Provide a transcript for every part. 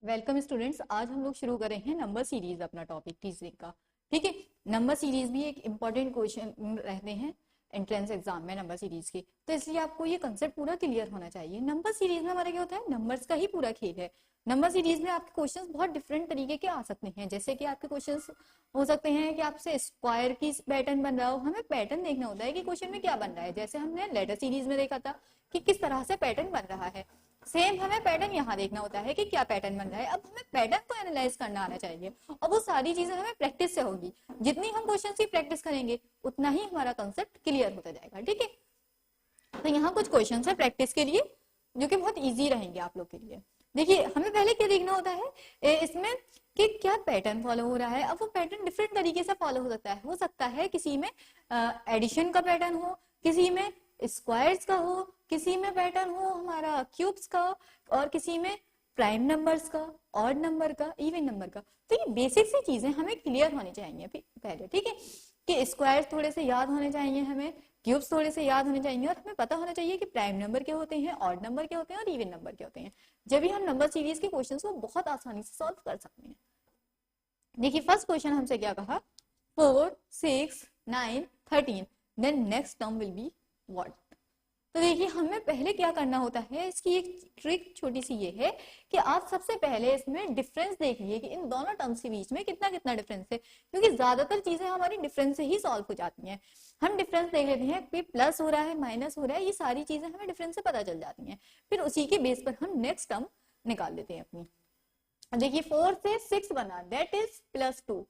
Welcome students. आज हम लोग शुरू कर रहे हैं नंबर सीरीज, अपना टॉपिक टीचिंग का। ठीक है, नंबर सीरीज भी एक इम्पॉर्टेंट क्वेश्चन रहते हैं एंट्रेंस एग्जाम में नंबर सीरीज के, तो इसलिए आपको ये कंसेप्ट पूरा क्लियर होना चाहिए। नंबर सीरीज में हमारा क्या होता है, नंबर्स का ही पूरा खेल है। नंबर सीरीज में आपके क्वेश्चंस बहुत डिफरेंट तरीके के आ सकते हैं। जैसे कि आपके क्वेश्चंस हो सकते हैं कि आपसे स्क्वायर की पैटर्न बन रहा हो। हमें पैटर्न देखना होता है कि क्वेश्चन में क्या बन रहा है। जैसे हमने लेटर सीरीज में देखा था कि किस तरह से पैटर्न बन रहा है, सेम हमें पैटर्न यहाँ देखना होता है कि क्या पैटर्न बन रहा है। अब हमें पैटर्न को एनालाइज करना आना चाहिए और वो सारी चीजें हमें प्रैक्टिस से होगी। जितनी हम क्वेश्चन की प्रैक्टिस करेंगे उतना ही हमारा कंसेप्ट क्लियर होता जाएगा। ठीक है, तो यहाँ कुछ क्वेश्चन है प्रैक्टिस के लिए जो कि बहुत इजी रहेंगे आप लोग के लिए। देखिए, हमें पहले क्या देखना होता है इसमें कि क्या पैटर्न फॉलो हो रहा है। अब वो पैटर्न डिफरेंट तरीके से फॉलो हो सकता है किसी में एडिशन का पैटर्न हो, किसी में स्क्वायर्स का हो, किसी में पैटर्न हो हमारा क्यूब्स का, और किसी में प्राइम नंबर्स का, ऑड नंबर का, इवन नंबर का। तो ये बेसिक सी चीजें हमें क्लियर होनी चाहिए पहले। ठीक है, कि स्क्वायर थोड़े से याद होने चाहिए, हमें क्यूब्स थोड़े से याद होने चाहिए, और हमें पता होना चाहिए कि प्राइम नंबर क्या होते हैं, ऑड नंबर क्या होते हैं और इवन नंबर क्या होते हैं। जब भी हम नंबर सीरीज के क्वेश्चन को बहुत आसानी से सॉल्व कर सकते हैं। देखिए, फर्स्ट क्वेश्चन हमसे क्या कहा, 4, 6, 9, 13, then next term will be what. तो देखिए, हमें पहले क्या करना होता है, इसकी एक ट्रिक छोटी सी ये है कि आप सबसे पहले इसमें डिफरेंस देखिए कि इन दोनों टर्म्स के बीच में कितना कितना डिफरेंस है, क्योंकि ज्यादातर चीजें हमारी डिफरेंस से ही सॉल्व हो जाती हैं। हम डिफरेंस देख लेते हैं कि प्लस हो रहा है, माइनस हो रहा है, ये सारी चीजें हमें डिफरेंस से पता चल जाती हैं। फिर उसी के बेस पर हम नेक्स्ट टर्म निकाल लेते हैं अपनी। देखिए, 4 से 6 बना, दैट इज +2,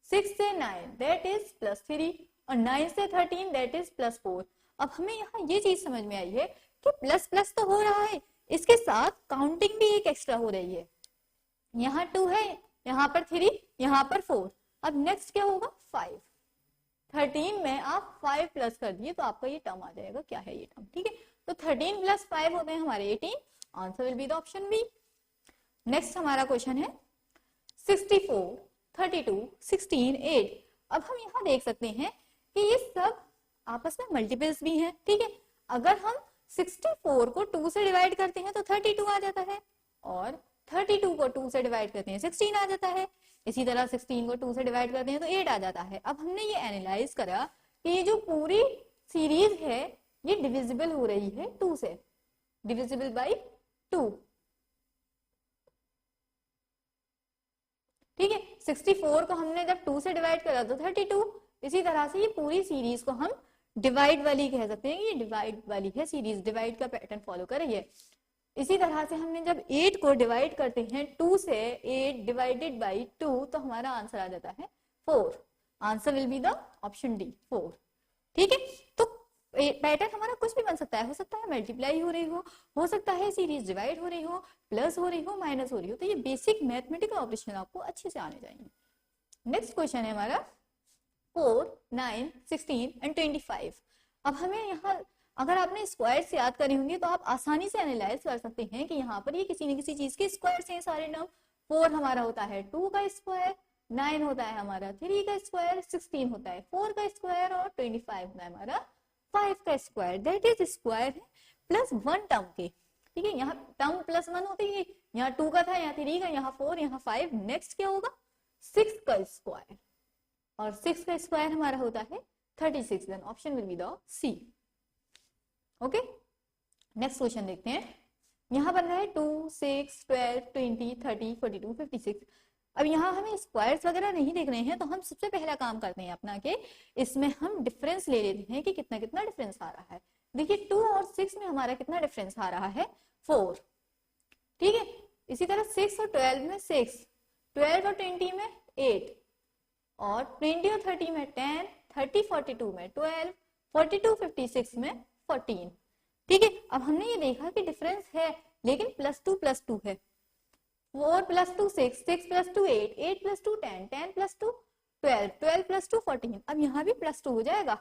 6 से 9 दैट इज +3, और 9 से 13 दैट इज +4। अब हमें यहाँ ये चीज समझ में आई है कि प्लस प्लस तो हो रहा है, इसके साथ काउंटिंग भी एक एक्स्ट्रा हो रही है। यहाँ 2 है, यहाँ पर 3, यहाँ पर 4। अब नेक्स्ट क्या होगा, 5। 13 में आप 5 प्लस कर दिए तो आपका ये टर्म आ जाएगा। क्या है ये टर्म? ठीक है, तो 13 + 5 होते हैं हमारे 18। Answer will be the option B. Next हमारा क्वेश्चन है 64, 32, 16, 8। अब हम यहाँ देख सकते हैं कि ये सब आपस में मल्टीपल्स भी हैं। ठीक है, अगर हम 64 को 2 से डिवाइड करते हैं तो 32 आ जाता है, और 32 को 2 से डिवाइड करते हैं 16 आ जाता है। इसी तरह 16 को 2 से डिवाइड करते हैं तो 8 आ जाता है। अब हमने ये एनालाइज करा कि ये जो पूरी सीरीज है ये डिविजिबल हो रही है 2 से, डिविजिबल बाई 2। ठीक है, 64 को हमने जब 2 से डिवाइड करा तो 32। इसी तरह से ये पूरी सीरीज को हम डिवाइड वाली कह सकते हैं, ये डिवाइड वाली है सीरीज, डिवाइड का पैटर्न फॉलो कर रही है। इसी तरह से हमने जब 8 को डिवाइड करते हैं 2 से, 8 डिवाइडेड बाई 2, तो हमारा आंसर आ जाता है 4। Answer will be the option D, 4। ठीक है, तो पैटर्न हमारा कुछ भी बन सकता है। हो सकता है मल्टीप्लाई हो रही हो सकता है सीरीज डिवाइड हो रही हो, प्लस हो रही हो, माइनस हो रही हो। तो ये बेसिक मैथमेटिकल ऑपरेशन आपको अच्छे से आने चाहिए। नेक्स्ट क्वेश्चन है हमारा 4, 9, 16 एंड 25। अब हमें यहाँ अगर आपने स्क्वायर्स याद करी होंगी तो आप आसानी से एनालाइज कर सकते हैं कि यहाँ पर ये किसी न किसी चीज के स्क्वायर्स हैं सारे टर्म। 4 हमारा होता है 2 का स्क्वायर, 9 होता है हमारा 3 का स्क्वायर, 16 होता है 4 का स्क्वायर, और 25 होता है हमारा 5 का स्क्वायर। दैट इज स्क्वायर है प्लस 1 टर्म के। ठीक है, यहाँ टर्म +1 होती है, यहाँ 2 का था, यहाँ 3 का, यहाँ 4, यहाँ 5। नेक्स्ट क्या होगा, 6 का स्क्वायर, और 6 का स्क्वायर हमारा होता है 36। Then option will be the C. Okay, next question देखते हैं। यहाँ बन रहा है 2, 6, 12, 20, 30, 42, 56। अब यहाँ हमें स्क्वायर्स वगैरह नहीं देख रहे हैं, तो हम सबसे पहला काम करते हैं अपना के इसमें हम डिफरेंस ले लेते हैं कि कितना कितना डिफरेंस आ रहा है। देखिए, 2 और 6 में हमारा कितना डिफरेंस आ रहा है, 4। ठीक है, इसी तरह 6 और 12 में 6, 12 और 20 में 8, और 20 और 30 में 10, 30, 42 में 12, 42, 56 में 14। ठीक है, अब हमने ये देखा कि डिफरेंस है लेकिन +2 है। 4 + 2 6, 6 + 2 8, 8 + 2 10, 10 + 2 12, 12 + 2 14। अब यहाँ भी +2 हो जाएगा,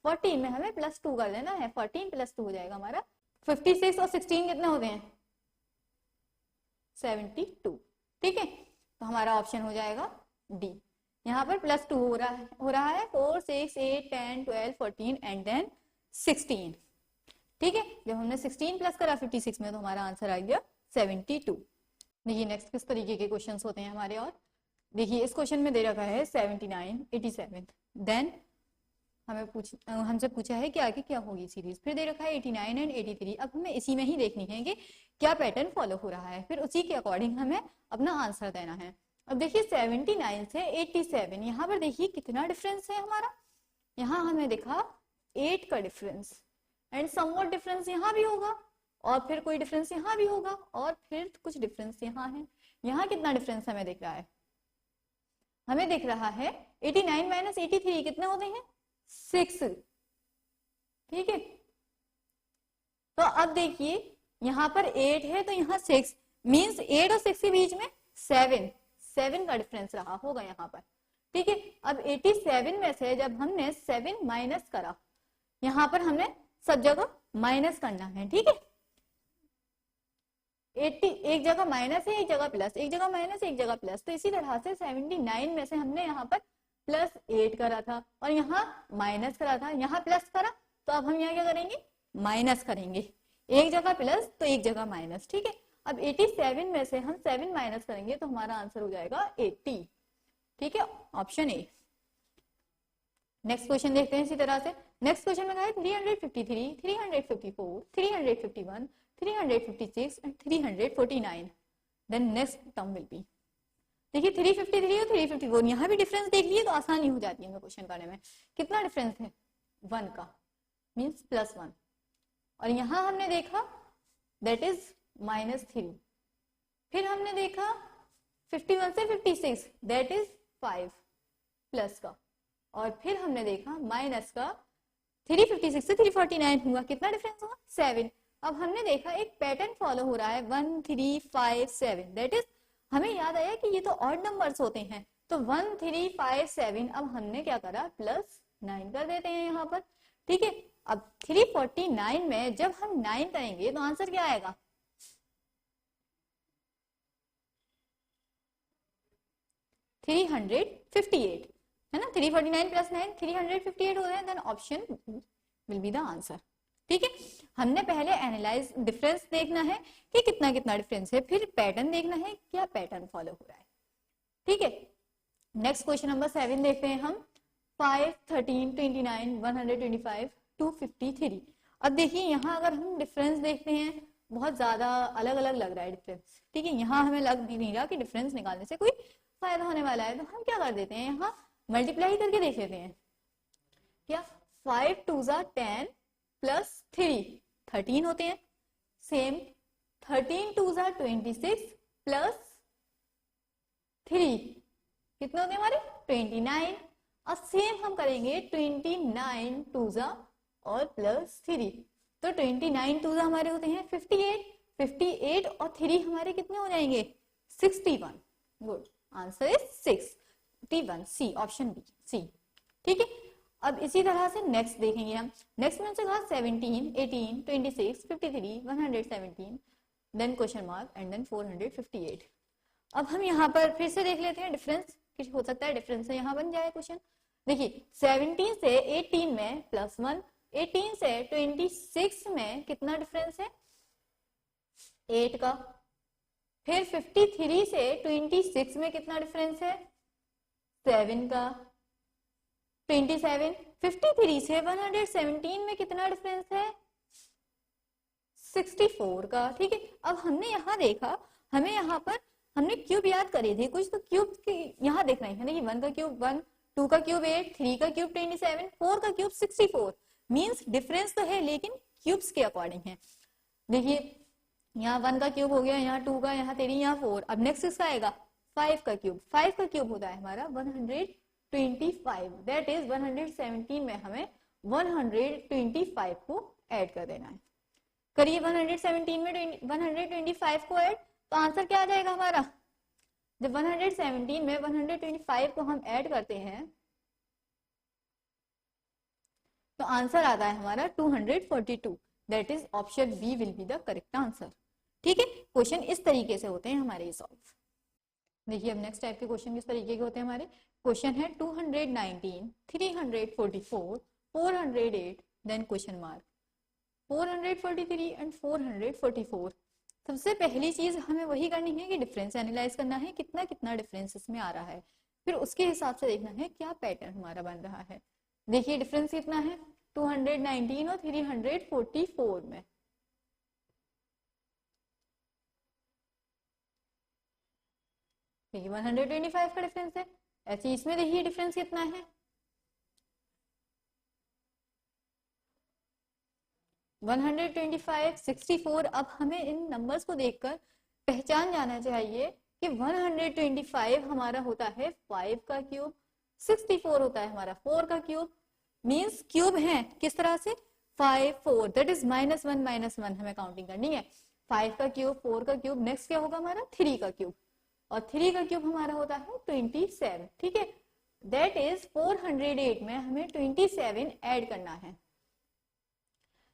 14 में हमें +2 कर लेना है, 14 + 2 हो जाएगा हमारा 56, और 16 कितने होते हैं, 72। ठीक है, तो हमारा ऑप्शन हो जाएगा डी। यहाँ पर +2 हो रहा है 4, 6, 8, 10, 12, 14 एंड देन 16। ठीक है, जब हमने 16 प्लस करा 56 में तो हमारा आंसर आ गया 72। देखिए नेक्स्ट किस तरीके के क्वेश्चंस होते हैं हमारे। और देखिए इस क्वेश्चन में दे रखा है 79 87, देन हमसे पूछा है कि आगे क्या होगी सीरीज। फिर दे रखा है 89 एंड 83। अब हमें इसी में ही देखनी है कि क्या पैटर्न फॉलो हो रहा है, फिर उसी के अकॉर्डिंग हमें अपना आंसर देना है। अब देखिए 79 से 87, यहाँ पर देखिए कितना डिफरेंस है हमारा। यहाँ हमें दिखा 8 का डिफरेंस, एंड समवॉट डिफरेंस यहाँ भी होगा, और फिर कोई डिफरेंस यहाँ भी होगा, और फिर कुछ डिफरेंस यहाँ है। यहाँ कितना डिफरेंस हमें दिख रहा है? हमें दिख रहा है 89 माइनस 83 कितने होते हैं? 6। ठीक है, तो अब देखिए यहाँ पर 8 है तो यहाँ 6, मीन्स 8 और 6 के बीच में 7 का डिफरेंस रहा होगा यहाँ पर। ठीक है, अब 87 में से जब हमने 7 माइनस करा, यहाँ पर हमने सब जगह माइनस करना है। ठीक है, 80 एक जगह माइनस है, एक जगह प्लस, एक जगह माइनस, एक जगह प्लस। तो इसी तरह से 79 में से हमने यहाँ पर +8 करा था और यहाँ माइनस करा था, यहाँ प्लस करा, तो अब हम यहाँ क्या करेंगे? माइनस करेंगे। एक जगह प्लस तो एक जगह माइनस। ठीक है, अब 87 में से हम 7 माइनस करेंगे तो हमारा आंसर हो जाएगा 80। ठीक है, ऑप्शन ए। नेक्स्ट क्वेश्चन देखते हैं इसी तरह से। नेक्स्ट क्वेश्चन में है 353, 354, 351, 356 and 349, then next term will be। देखिए 353 और 354, यहाँ भी डिफरेंस देख लिए तो आसानी हो जाती है क्वेश्चन करने में। कितना डिफरेंस है? 1 का, मीन्स +1, और यहाँ हमने देखा दैट इज -3। फिर हमने देखा 51 से 56 दैट इज 5 प्लस का, और फिर हमने देखा माइनस का 356 से 349 हुआ, कितना डिफरेंस हुआ? 7। अब हमने देखा एक पैटर्न फॉलो हो रहा है 1 3 5 7, दैट इज हमें याद आया कि ये तो ऑड नंबर्स होते हैं, तो 1 3 5 7। अब हमने क्या करा? +9 कर देते हैं यहाँ पर। ठीक है, अब 349 में जब हम 9 करेंगे तो आंसर क्या आएगा? 358 है ना। 349 + 9 358 हो गया, then option will be the answer. ठीक है, हमने पहले एनालाइज डिफरेंस देखना है कि कितना कितना डिफरेंस है, फिर पैटर्न देखना है क्या पैटर्न फॉलो हो रहा है। ठीक है, नेक्स्ट क्वेश्चन नंबर 7 देखते हैं हम। 5 13 29 125 253। अब देखिए यहाँ अगर हम डिफरेंस देखते हैं बहुत ज्यादा अलग अलग लग रहा है डिफरेंस। ठीक है, यहाँ हमें लग नहीं रहा कि डिफरेंस निकालने से कोई फायदा होने वाला है, तो हम क्या कर देते हैं, यहाँ मल्टीप्लाई करके देख लेते हैं। क्या 5 2 10 +3 13 होते हैं। सेम 13 2 26 +3 कितने होते हैं हमारे? 29। और सेम हम करेंगे 29 2 और +3, तो 29 2 हमारे होते हैं 58, 58 और 3 हमारे कितने हो जाएंगे? 61। Good, answer is 61, C, option B, C. ठीक है, अब इसी तरह से नेक्स्ट देखेंगे हम। नेक्स्ट में हमसे कहा 17 18 26 53 117, then question mark and then 458। अब हम यहाँ पर फिर से देख लेते हैं डिफरेंस, कुछ हो सकता है डिफरेंस से यहाँ बन जाए क्वेश्चन। देखिए 17 से 18 में +1, 18 से 26 में कितना डिफरेंस है? 8 का। फिर 53 से 26 में कितना डिफरेंस है? 7 का। 27 53 से 117 में कितना डिफरेंस है? 64 का। ठीक है, अब हमने यहाँ देखा, हमें यहाँ पर हमने क्यूब याद करे थे कुछ, तो क्यूब यहाँ देख रहे हैं। देखिए 1 का क्यूब 1, 2 का क्यूब 8, 3 का क्यूब 27, 4 का क्यूब 64। मीन्स डिफरेंस तो है लेकिन क्यूब्स के अकॉर्डिंग है। देखिए यहाँ 1 का क्यूब हो गया, यहाँ 2 का, यहाँ 3, यहाँ 4। अब नेक्स्ट किसका आएगा? 5 का क्यूब। 5 का क्यूब होता है हमारा 125, दैट इज 117 में हमें 125 को ऐड कर देना है। करिए 117 में 125 को ऐड, तो आंसर क्या आ जाएगा हमारा? जब 117 में 125 को हम ऐड करते हैं तो आंसर आता है हमारा 242, that is option B will be the correct answer. ठीक है, क्वेश्चन इस तरीके से होते हैं हमारे सॉल्व। देखिए अब नेक्स्ट टाइप के क्वेश्चन किस तरीके के होते हैं हमारे। क्वेश्चन है 219 344 408, देन क्वेश्चन मार्क 443 एंड 444। सबसे पहली चीज हमें वही करनी है कि डिफरेंस एनालाइज करना है, कितना कितना डिफरेंस इसमें आ रहा है, फिर उसके हिसाब से देखना है क्या पैटर्न हमारा बन रहा है। देखिए डिफरेंस कितना है 219 और 344 में। देखिए 125 का डिफरेंस है। ऐसे इसमें देखिए डिफरेंस कितना है 125, 64। अब हमें इन नंबर्स को देखकर पहचान जाना चाहिए कि 125 हमारा होता है 5 का क्यूब, 64 होता है हमारा 4 का क्यूब। मींस क्यूब है किस तरह से 5 4, दैट इज -1 हमें काउंटिंग करनी है। 5 का क्यूब, 4 का क्यूब, नेक्स्ट क्या होगा हमारा 3 का क्यूब, और 3 का क्यूब हमारा होता है 27। ठीक है, दैट इज 408 में हमें 27 ऐड करना है।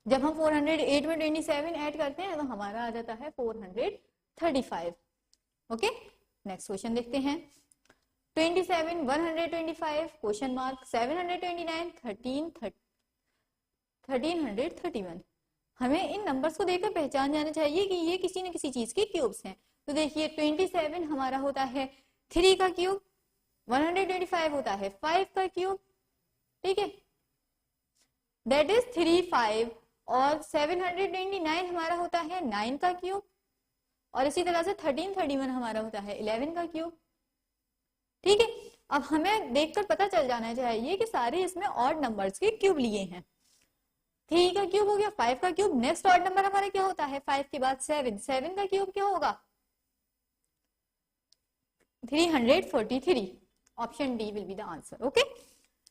जब हम 408 में 27 ऐड करते हैं तो हमारा आ जाता है 435। ओके, नेक्स्ट क्वेश्चन देखते हैं। 27, 125, क्वेश्चन मार्क, 729, 1331। हमें इन नंबर्स को देखकर पहचान जाना चाहिए कि ये किसी न किसी चीज के क्यूब्स हैं। तो देखिए 27 हमारा होता है 3 का क्यूब, 125 होता है 5 का क्यूब। ठीक है, दैट इज 35, और 729 हमारा होता है 9 का क्यूब, और इसी तरह से 1331 हमारा होता है 11 का क्यूब। ठीक है, अब हमें देखकर पता चल जाना चाहिए कि सारे इसमें ऑड नंबर्स के क्यूब लिए हैं। 3 का क्यूब हो गया, 5 का क्यूब, नेक्स्ट ऑड नंबर हमारा क्या होता है 5 के बाद 7, 7 का क्यूब क्या होगा 343। Option D will be the answer. Okay,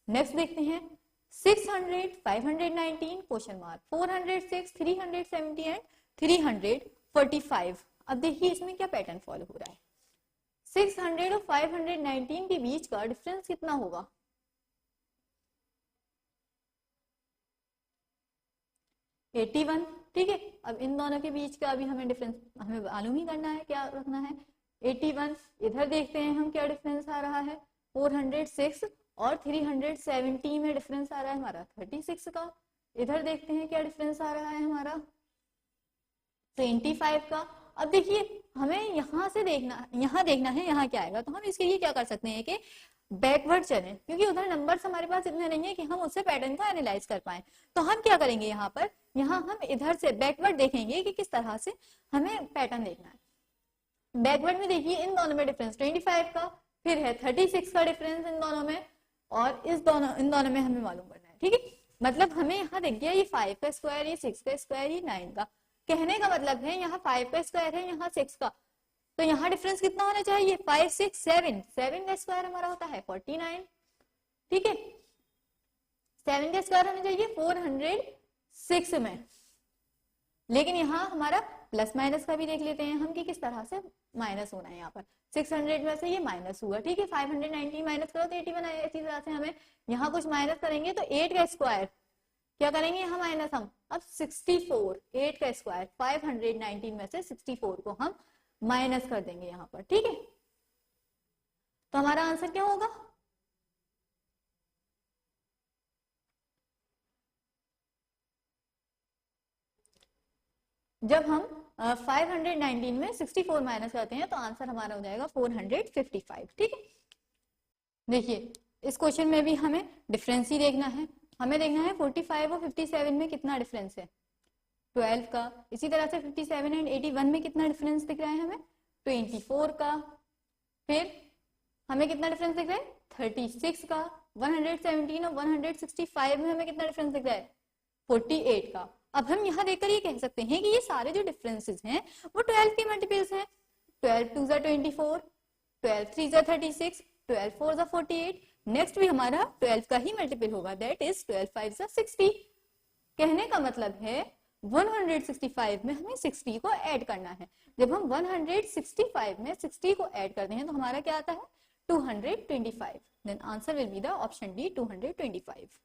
next देखते हैं 600, 519, क्वेश्चन मार्क, 406, 370 एंड 345। अब देखिए इसमें क्या पैटर्न फॉलो हो रहा है। 600 और 519 के बीच का डिफरेंस कितना होगा 81। ठीक है, अब इन दोनों के बीच का अभी हमें डिफरेंस हमें मालूम ही करना है, क्या रखना है 81। इधर देखते हैं हम क्या डिफरेंस आ रहा है 406 और 370 में डिफरेंस आ रहा है हमारा 36 का। इधर देखते हैं क्या डिफरेंस आ रहा है हमारा 25 का। अब देखिए हमें यहाँ से देखना, यहाँ देखना है यहाँ क्या आएगा। तो हम इसके लिए क्या कर सकते हैं कि बैकवर्ड चलें, क्योंकि उधर नंबर्स हमारे पास इतने नहीं है कि हम उससे पैटर्न को एनालाइज कर पाए। तो हम क्या करेंगे यहाँ पर, यहाँ हम इधर से बैकवर्ड देखेंगे कि किस तरह से हमें पैटर्न देखना है। बैकवर्ड में देखिए इन दोनों में डिफरेंस 25 का, फिर है 36 का डिफरेंस इन दोनों में, और इन दोनों में हमें मालूम करना है। ठीक है, मतलब हमें यहाँ देख गया ये 5 का स्क्वायर, ये 6 का स्क्वायर, ये 9 का। कहने का मतलब है यहाँ 5 का स्क्वायर है, यहाँ 6 का, तो यहाँ डिफरेंस कितना होना चाहिए 5 6 7। 7 का स्क्वायर हमारा होता है 49। ठीक है, 7 का स्क्वायर होना चाहिए 406 में, लेकिन यहाँ हमारा प्लस माइनस का भी देख लेते हैं हम कि किस तरह से माइनस होना है। यहाँ पर 600 में से ये माइनस हुआ। ठीक है, 590 माइनस करो तो 81 आएगा। इसी तरह से हमें यहाँ कुछ माइनस करेंगे तो 8 का स्क्वायर क्या करेंगे यहाँ माइनस हम, अब 64, 8 का स्क्वायर 590 में से 64 को हम माइनस कर देंगे यहाँ पर। ठीक है, तो हमारा आंसर क्या होगा जब हम 519 में 64 माइनस करते हैं तो आंसर हमारा हो जाएगा 455। ठीक है, देखिए इस क्वेश्चन में भी हमें डिफरेंस ही देखना है। हमें देखना है 45 और 57 में कितना डिफरेंस है 12 का। इसी तरह से 57 एंड 81 में कितना डिफरेंस दिख रहा है हमें 24 का। फिर हमें कितना डिफरेंस दिख रहा है 36 का। 117 और 165 में हमें कितना डिफरेंस दिख रहा है 48 का। अब हम यहाँ देखकर ये कह सकते हैं कि ये सारे जो डिफरेंसेस हैं वो 12 के मल्टीपल्स हैं। 12 2 24, 12 3 36, 12 4 48। नेक्स्ट भी हमारा 12 का ही मल्टीपल होगा, दैट इज 12 5 60। कहने का मतलब है 165 में हमें 60 को ऐड करना है। जब हम 165 में 60 को ऐड करते हैं तो हमारा क्या आता है 225। Then answer will be the option D 225।